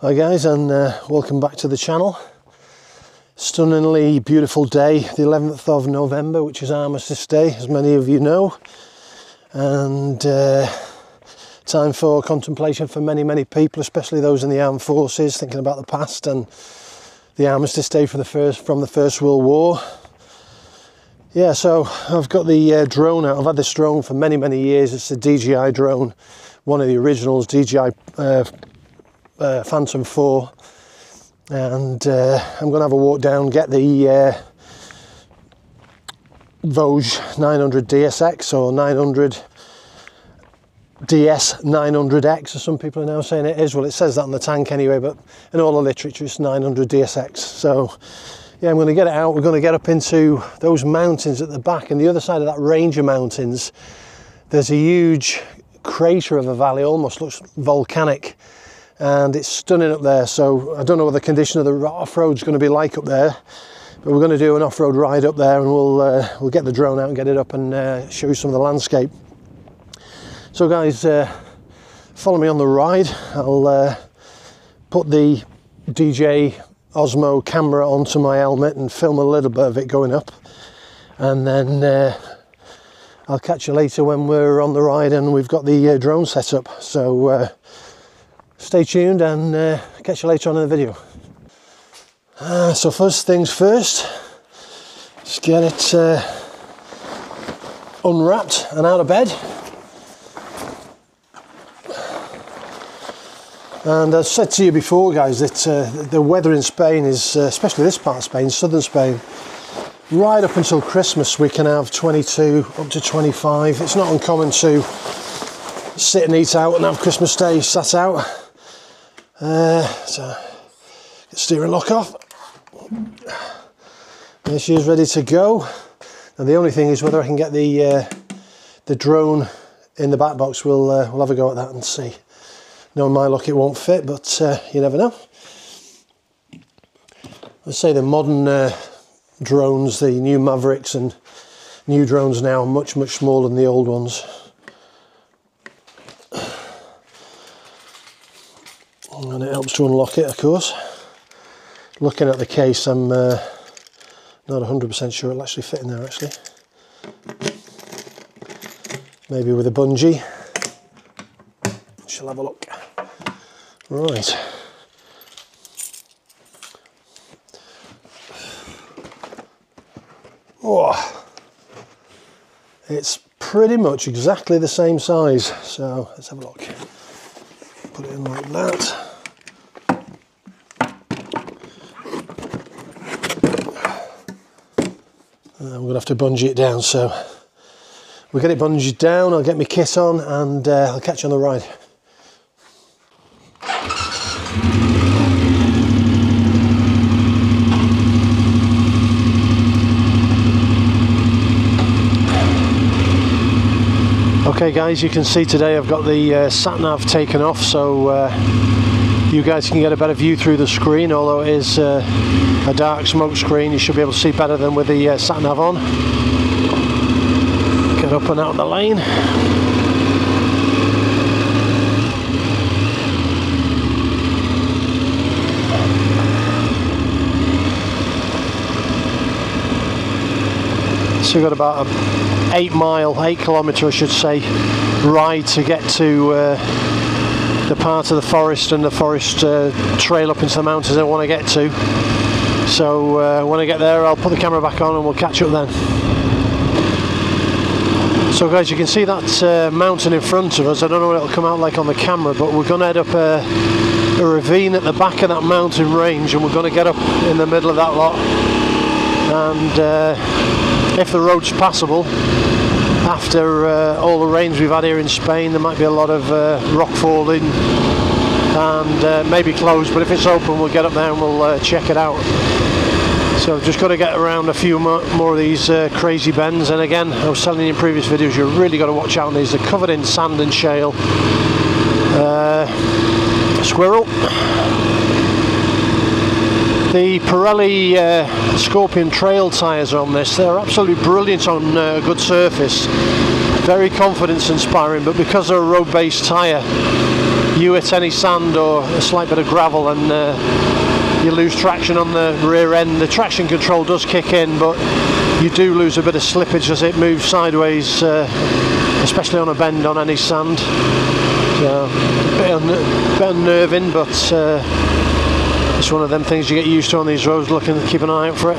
Hi guys, and welcome back to the channel. Stunningly beautiful day, the 11th of November, which is Armistice Day, as many of you know, and time for contemplation for many people, especially those in the armed forces, thinking about the past and the Armistice Day from the First World War. Yeah, so I've got the drone out. I've had this drone for many years. It's a DJI drone, one of the originals, DJI Phantom 4, and I'm going to have a walk down, get the Voge 900 DSX or 900 DS 900X, as some people are now saying it is. Well, it says that on the tank anyway, but in all the literature it's 900 DSX. So yeah, I'm going to get it out. We're going to get up into those mountains at the back, and the other side of that range of mountains there's a huge crater of a valley, almost looks volcanic, and it's stunning up there. So I don't know what the condition of the off-road's going to be like up there, but we're going to do an off-road ride up there, and we'll get the drone out and get it up and show you some of the landscape. So guys, follow me on the ride. I'll put the DJI Osmo camera onto my helmet and film a little bit of it going up, and then I'll catch you later when we're on the ride and we've got the drone set up. So stay tuned and catch you later on in the video. So first things first, let's get it unwrapped and out of bed. And as I said to you before guys, that the weather in Spain is, especially this part of Spain, southern Spain, right up until Christmas we can have 22 up to 25. It's not uncommon to sit and eat out and have Christmas Day sat out. So get steering lock off. There she is, ready to go. And the only thing is whether I can get the drone in the back box. We'll have a go at that and see. Knowing my luck, it won't fit, but you never know. Let's say the modern drones, the new Mavericks and new drones now, are much smaller than the old ones. And it helps to unlock it, of course. Looking at the case, I'm not 100% sure it'll actually fit in there, actually. Maybe with a bungee. Shall have a look. Right. Oh, it's pretty much exactly the same size. So let's have a look. Put it in like that. I'm going to have to bungee it down. So we'll get it bungeed down. I'll get my kit on and I'll catch you on the ride. Okay guys, you can see today I've got the sat-nav taken off, so you guys can get a better view through the screen. Although it is a dark smoke screen, you should be able to see better than with the sat-nav on. Get up and out of the lane. So we've got about a 8 kilometre I should say, ride to get to the part of the forest and the forest trail up into the mountains I want to get to. So when I get there I'll put the camera back on and we'll catch up then. So guys, you can see that mountain in front of us. I don't know what it'll come out like on the camera, but we're going to head up a ravine at the back of that mountain range, and we're going to get up in the middle of that lot, and if the road's passable, after all the rains we've had here in Spain, there might be a lot of rock falling and maybe closed, but if it's open we'll get up there and we'll check it out. So I've just got to get around a few more of these crazy bends, and again, I was telling you in previous videos, you've really got to watch out on these. They're covered in sand and shale. Squirrel. The Pirelli Scorpion trail tyres on this, they're absolutely brilliant on good surface, very confidence inspiring, but because they're a road based tyre you hit any sand or a slight bit of gravel and you lose traction on the rear end. The traction control does kick in, but you do lose a bit of slippage as it moves sideways, especially on a bend on any sand. So a bit unnerving, but it's one of them things you get used to on these roads, keep an eye out for it.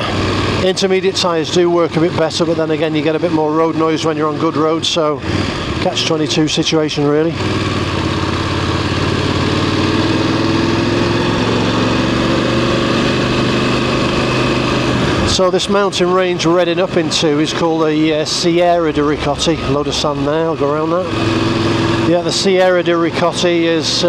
Intermediate tyres do work a bit better, but then again you get a bit more road noise when you're on good roads, so catch-22 situation really. So this mountain range we're heading up into is called the Sierra de Ricotti. A load of sand there, I'll go around that. Yeah, the Sierra de Ricotti is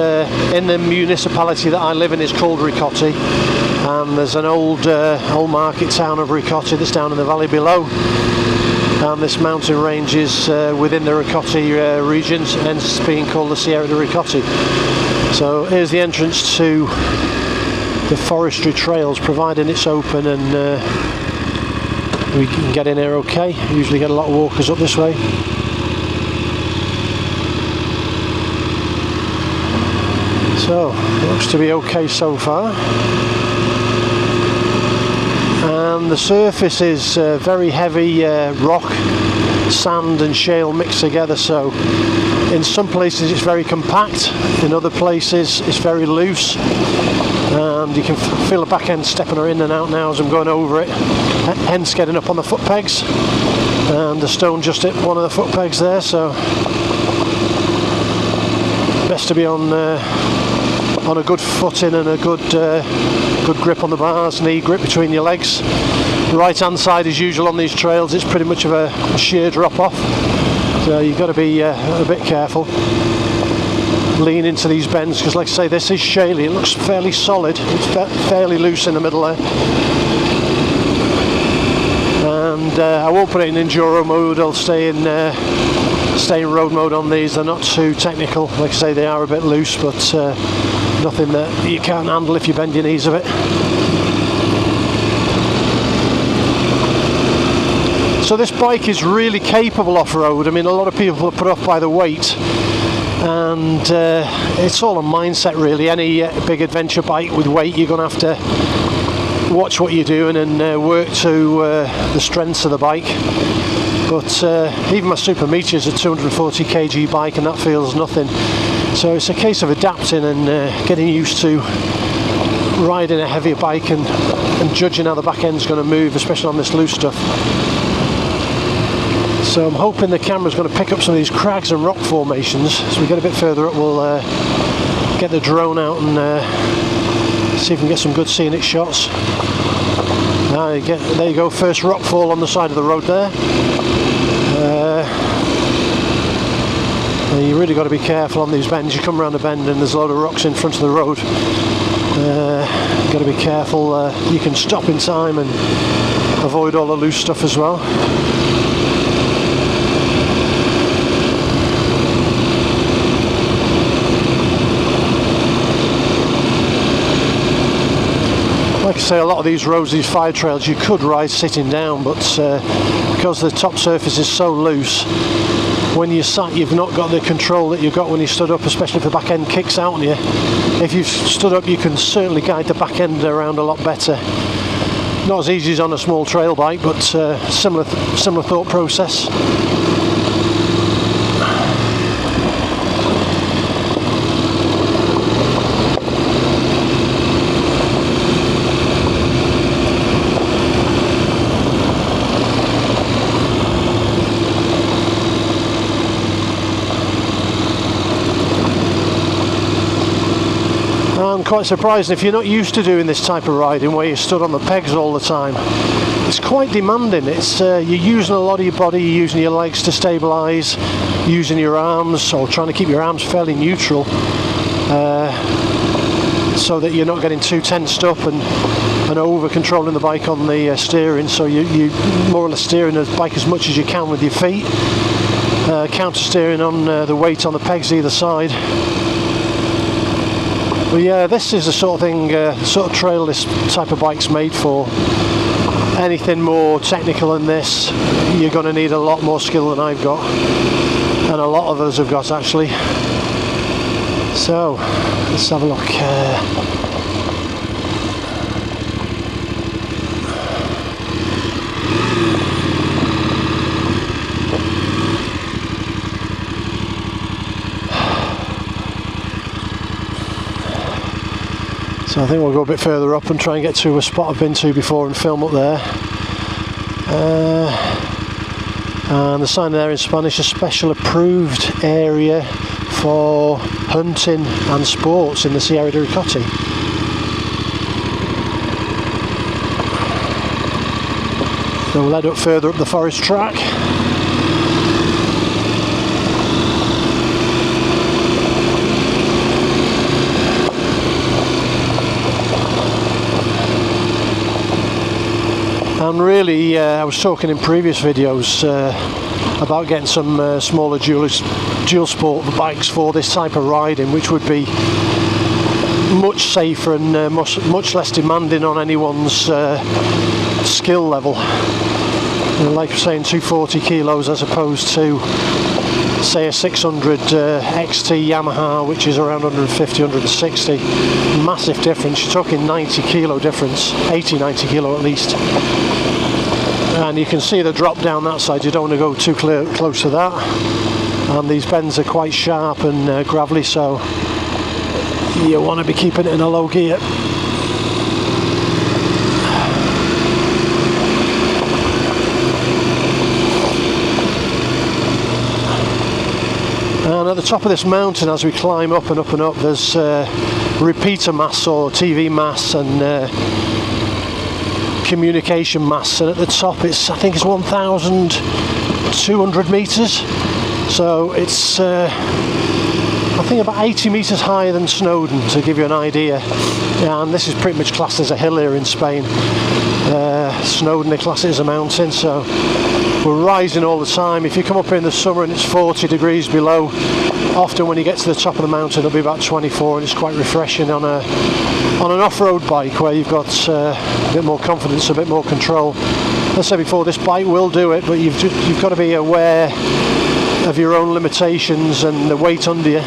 in the municipality that I live in is called Ricotti, and there's an old market town of Ricotti that's down in the valley below, and this mountain range is within the Ricotti regions, hence being called the Sierra de Ricotti. So here's the entrance to the forestry trails, providing it's open and we can get in here okay. Usually get a lot of walkers up this way. So, looks to be okay so far. And the surface is very heavy rock, sand and shale mixed together, so in some places it's very compact, in other places it's very loose, and you can feel the back end stepping in and out now as I'm going over it, hence getting up on the foot pegs, and the stone just hit one of the foot pegs there, so best to be on a good footing and a good grip on the bars, knee grip between your legs. The right hand side as usual on these trails, it's pretty much of a sheer drop off, so you've got to be a bit careful. Lean into these bends, because like I say, this is shaly, it looks fairly solid, it's fairly loose in the middle there. And I won't put it in enduro mode, I'll stay in road mode on these. They're not too technical, like I say, they are a bit loose, but nothing that you can't handle if you bend your knees a bit. So this bike is really capable off-road. I mean, a lot of people are put off by the weight, and it's all a mindset really. Any big adventure bike with weight, you're going to have to watch what you're doing and work to the strengths of the bike. But even my Super Meteor is a 240 kg bike and that feels nothing. So it's a case of adapting and getting used to riding a heavier bike and judging how the back end's going to move, especially on this loose stuff. So I'm hoping the camera's going to pick up some of these crags and rock formations. As we get a bit further up, we'll get the drone out and see if we can get some good scenic shots. There you go, first rock fall on the side of the road there. You really got to be careful on these bends. You come around a bend and there's a load of rocks in front of the road. Got to be careful. You can stop in time and avoid all the loose stuff as well. Like I say, a lot of these roads, these fire trails, you could ride sitting down, but because the top surface is so loose, when you're sat, you've not got the control that you've got when you stood up, especially if the back end kicks out on you. If you've stood up, you can certainly guide the back end around a lot better. Not as easy as on a small trail bike, but similar thought process. Quite surprising if you're not used to doing this type of riding where you're stood on the pegs all the time. It's quite demanding. It's you're using a lot of your body, you're using your legs to stabilise, using your arms, or trying to keep your arms fairly neutral so that you're not getting too tensed up and over controlling the bike on the steering, so you more or less steering the bike as much as you can with your feet, counter steering on the weight on the pegs either side. But yeah, this is the sort of thing, sort of trail this type of bike's made for. Anything more technical than this, you're going to need a lot more skill than I've got, and a lot of us have got actually. So let's have a look. So I think we'll go a bit further up and try and get to a spot I've been to before and film up there. And the sign there in Spanish, a special approved area for hunting and sports in the Sierra de Ricotti. So we'll head up further up the forest track. And really, I was talking in previous videos about getting some smaller dual sport bikes for this type of riding, which would be much safer and much less demanding on anyone's skill level. Like I'm saying, 240 kilos as opposed to, say, a 600 XT Yamaha, which is around 150, 160. Massive difference. You're talking 90 kilo difference, 80, 90 kilo at least. And you can see the drop down that side. You don't want to go too close to that. And these bends are quite sharp and gravelly, so you want to be keeping it in a low gear. And at the top of this mountain, as we climb up and up and up, there's repeater masts or TV masts and communication masts, and at the top it's, I think it's 1,200 meters, so it's I think about 80 meters higher than Snowdon, to give you an idea. And this is pretty much classed as a hill here in Spain. Snowdon, they class it as a mountain, so we're rising all the time. If you come up here in the summer and it's 40 degrees below, often when you get to the top of the mountain it'll be about 24, and it's quite refreshing on an off-road bike where you've got a bit more confidence, a bit more control. As I said before, this bike will do it, but you've got to be aware of your own limitations and the weight under you.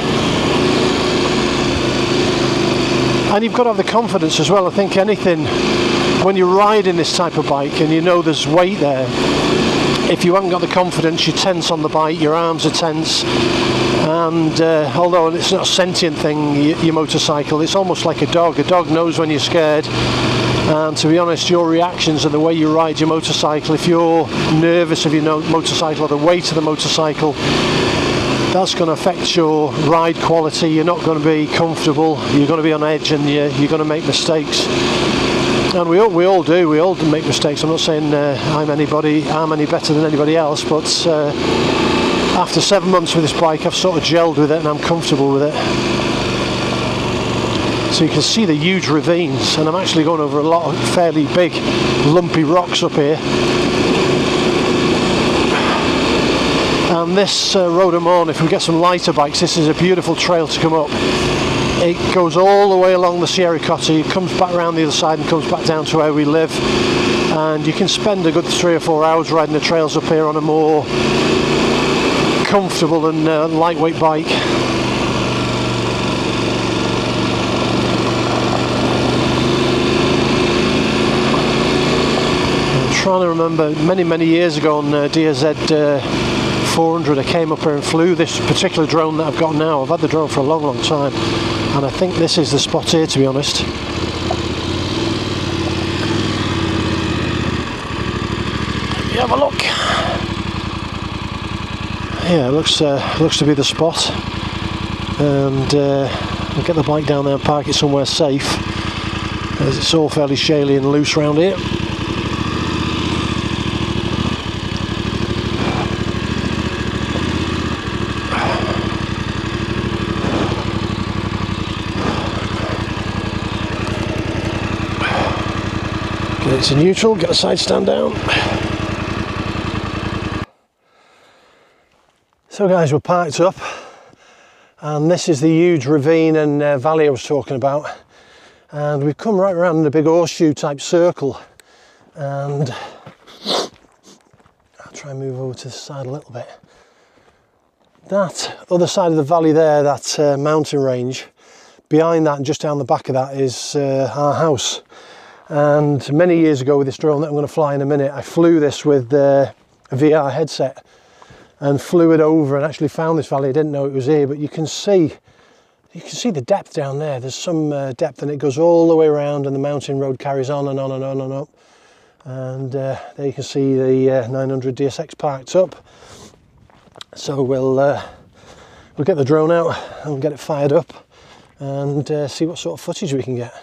And you've got to have the confidence as well. I think anything, when you're riding this type of bike and you know there's weight there, if you haven't got the confidence, you're tense on the bike, your arms are tense, and although it's not a sentient thing, your motorcycle, it's almost like a dog. A dog knows when you're scared, and to be honest, your reactions and the way you ride your motorcycle, if you're nervous of your motorcycle or the weight of the motorcycle, that's going to affect your ride quality. You're not going to be comfortable, you're going to be on edge, and you're going to make mistakes. And we all do. We all make mistakes. I'm not saying I'm any better than anybody else, but after 7 months with this bike, I've sort of gelled with it and I'm comfortable with it. So you can see the huge ravines, and I'm actually going over a lot of fairly big, lumpy rocks up here. And this Road of Morn, if we get some lighter bikes, this is a beautiful trail to come up. It goes all the way along the Sierra Cotti, it comes back around the other side and comes back down to where we live, and you can spend a good 3 or 4 hours riding the trails up here on a more comfortable and lightweight bike. I'm trying to remember, many years ago on DSX 400 I came up here and flew this particular drone that I've got now. I've had the drone for a long time, and I think this is the spot here, to be honest. You have a look. Yeah, it looks to be the spot, and I'll get the bike down there and park it somewhere safe, as it's all fairly shaly and loose around here. Get it to neutral, get the side stand down. So guys, we're parked up, and this is the huge ravine and valley I was talking about, and we've come right around in a big horseshoe type circle, and I'll try and move over to the side a little bit. That other side of the valley there, that mountain range, behind that and just down the back of that is our house. And many years ago with this drone that I'm going to fly in a minute, I flew this with a VR headset and flew it over and actually found this valley. I didn't know it was here, but you can see the depth down there. There's some depth, and it goes all the way around, and the mountain road carries on and on and on and up. And there you can see the 900 DSX parked up. So we'll get the drone out and get it fired up and see what sort of footage we can get.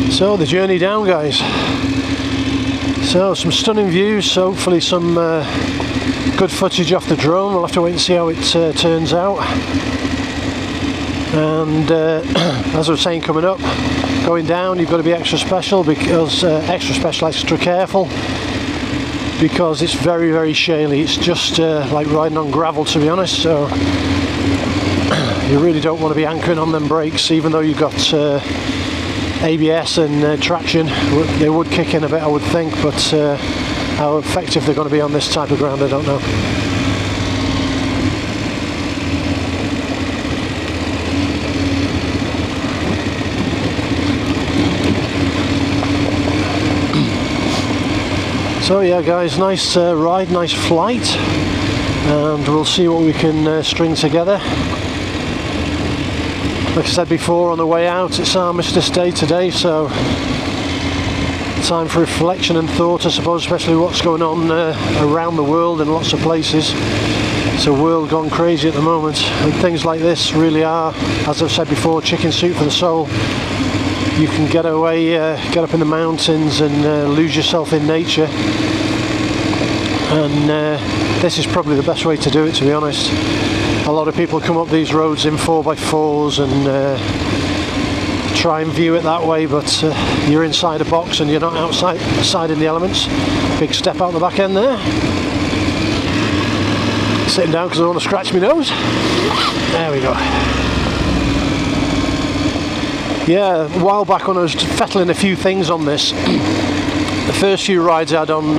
So the journey down, guys. So some stunning views, so hopefully some good footage off the drone. We'll have to wait and see how it turns out. And as I was saying, coming up, going down, you've got to be extra special, because extra careful, because it's very, very shaly. It's just like riding on gravel, to be honest. So you really don't want to be anchoring on them brakes, even though you've got ABS and traction. They would kick in a bit, I would think, but how effective they're going to be on this type of ground, I don't know. So yeah, guys, nice ride, nice flight, and we'll see what we can string together. Like I said before, on the way out, it's Armistice Day today, so time for reflection and thought, I suppose, especially what's going on around the world in lots of places. It's a world gone crazy at the moment, and things like this really are, as I've said before, chicken soup for the soul. You can get away, get up in the mountains and lose yourself in nature, and this is probably the best way to do it, to be honest. A lot of people come up these roads in 4x4s and try and view it that way, but you're inside a box and you're not outside in the elements. Big step out the back end there. Sitting down because I want to scratch my nose. There we go. Yeah, a while back when I was fettling a few things on this, The first few rides I had on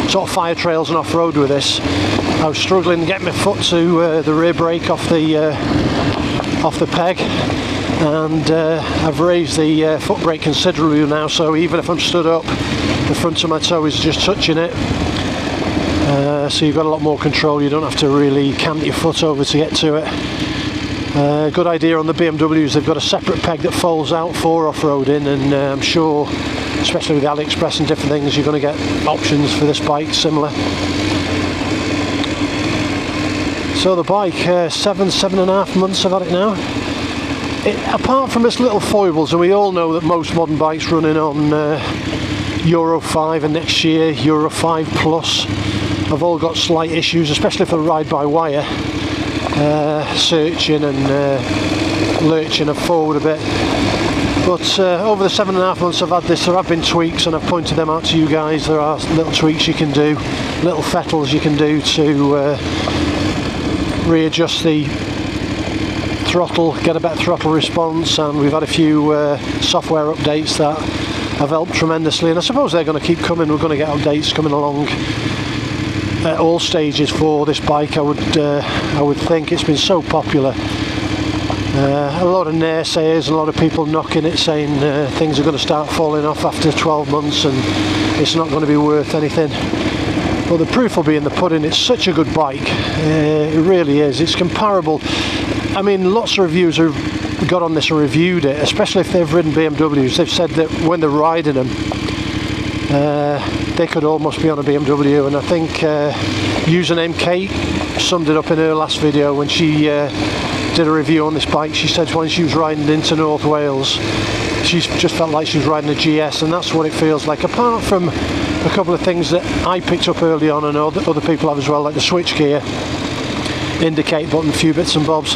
sort of fire trails and off-road with this, I was struggling to get my foot to the rear brake off the peg, and I've raised the foot brake considerably now, so even if I'm stood up, the front of my toe is just touching it. So you've got a lot more control, you don't have to really cant your foot over to get to it. Good idea on the BMWs, they've got a separate peg that folds out for off-roading, and I'm sure, especially with AliExpress and different things, you're going to get options for this bike similar. So the bike, 7.5 months I've had it now. Apart from its little foibles, and we all know that most modern bikes running on Euro 5 and next year Euro 5 Plus have all got slight issues, especially for ride-by-wire, searching and lurching forward a bit. But over the 7.5 months I've had this, there have been tweaks, and I've pointed them out to you guys. There are little tweaks you can do, little fettles you can do to readjust the throttle, get a better throttle response, and we've had a few software updates that have helped tremendously, and I suppose they're going to keep coming. We're going to get updates coming along at all stages for this bike. I would think it's been so popular. A lot of naysayers, a lot of people knocking it, saying things are going to start falling off after 12 months and it's not going to be worth anything. Well, the proof will be in the pudding. It's such a good bike. It really is. It's comparable. I mean, lots of reviewers have got on this and reviewed it, especially if they've ridden BMWs. They've said that when they're riding them, they could almost be on a BMW, and I think username Kate summed it up in her last video when she did a review on this bike. She said when she was riding into North Wales, she just felt like she was riding a GS, and that's what it feels like, apart from a couple of things that I picked up early on and other people have as well, like the switch gear, indicate button, a few bits and bobs.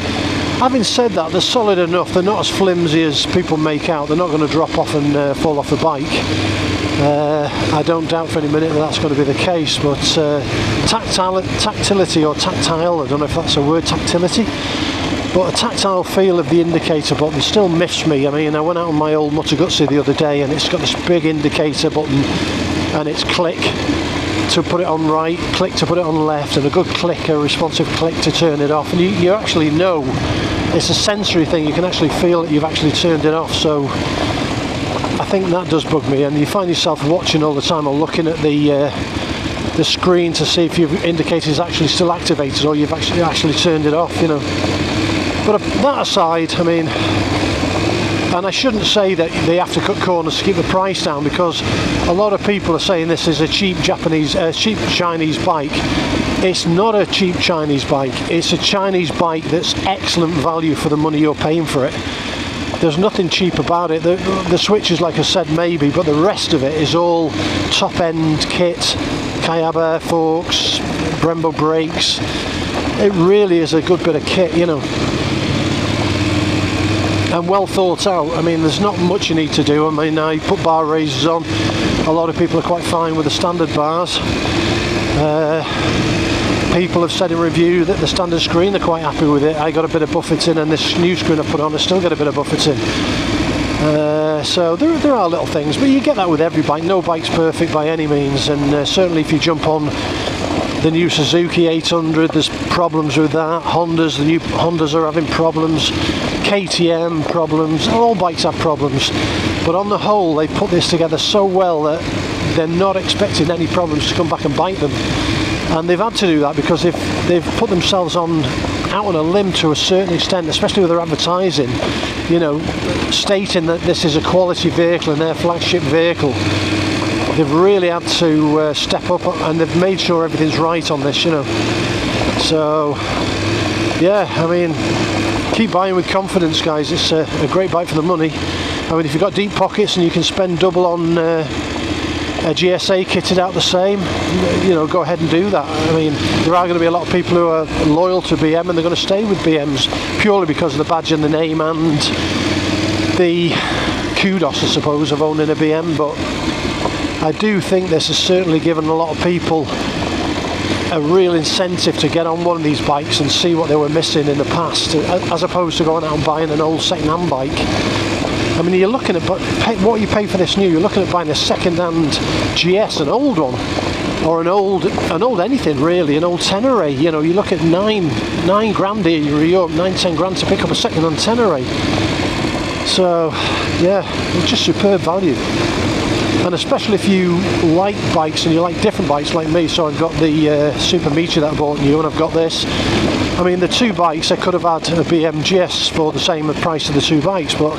Having said that, they're solid enough, they're not as flimsy as people make out, they're not going to drop off and fall off the bike. I don't doubt for any minute that that's going to be the case, but tactility or tactile, I don't know if that's a word, tactility, but a tactile feel of the indicator button still miffs me. I mean, I went out on my old Moto Guzzi the other day and it's got this big indicator button, and it's click to put it on right, click to put it on left, and a good click, a responsive click to turn it off, and you actually know it's a sensory thing. You can actually feel that you've actually turned it off. So I think that does bug me, and you find yourself watching all the time or looking at the screen to see if your indicator is actually still activated or you've actually turned it off, you know. But that aside, I mean, and I shouldn't say that they have to cut corners to keep the price down, because a lot of people are saying this is a cheap Chinese bike. It's not a cheap Chinese bike. It's a Chinese bike that's excellent value for the money you're paying for it. There's nothing cheap about it. The switches, like I said, maybe, but the rest of it is all top-end kit, Kayaba forks, Brembo brakes. It really is a good bit of kit, you know, and well thought out. I mean, there's not much you need to do. I mean, I put bar raisers on. A lot of people are quite fine with the standard bars. People have said in review that the standard screen, they're quite happy with it. I got a bit of buffeting, and this new screen I put on, I still get a bit of buffeting. So there are little things, but you get that with every bike. No bike's perfect by any means, and certainly if you jump on the new Suzuki 800, there's problems with that. The new Hondas are having problems. KTM problems. All bikes have problems, but on the whole, they put this together so well that they're not expecting any problems to come back and bite them. And they've had to do that because they've put themselves out on a limb to a certain extent, especially with their advertising, you know, stating that this is a quality vehicle and their flagship vehicle. They've really had to step up, and they've made sure everything's right on this, you know. So yeah, I mean, keep buying with confidence, guys. It's a great bike for the money. I mean, if you've got deep pockets and you can spend double on a GSA kitted out the same, you know, go ahead and do that. I mean, there are going to be a lot of people who are loyal to BM, and they're going to stay with BMs purely because of the badge and the name and the kudos, I suppose, of owning a BM. But I do think this has certainly given a lot of people a real incentive to get on one of these bikes and see what they were missing in the past, as opposed to going out and buying an old second-hand bike I mean, you're looking at what you pay for this new. You're looking at buying a second-hand GS, an old one, or an old anything really, an old Tenere. You know, you look at nine grand here in Europe, 9-10 grand to pick up a second-hand Tenere. So yeah, it's just superb value. And especially if you like bikes and you like different bikes like me. So I've got the Super Meteor that I bought new, and I've got this. I mean, the two bikes, I could have had a BMGS for the same price of the two bikes, but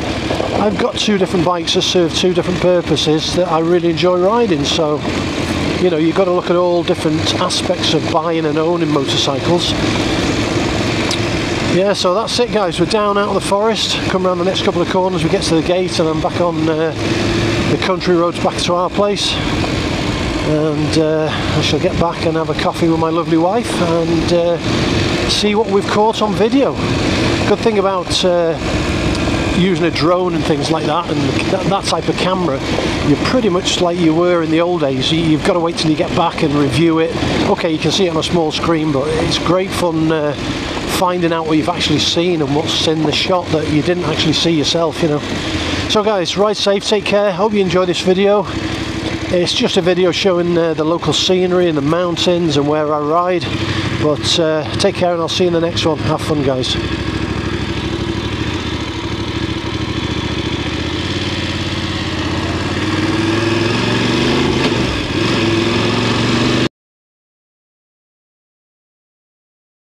I've got two different bikes that serve two different purposes that I really enjoy riding. So, you know, you've got to look at all different aspects of buying and owning motorcycles. Yeah, so that's it guys, we're down out of the forest, come around the next couple of corners, we get to the gate, and I'm back on the country roads back to our place. And I shall get back and have a coffee with my lovely wife and see what we've caught on video. Good thing about using a drone and things like that, and that type of camera, you're pretty much like you were in the old days. You've got to wait till you get back and review it. Okay, you can see it on a small screen, but it's great fun finding out what you've actually seen and what's in the shot that you didn't actually see yourself, you know. So guys, ride safe, take care, hope you enjoy this video. It's just a video showing the local scenery and the mountains and where I ride, but take care and I'll see you in the next one. Have fun guys.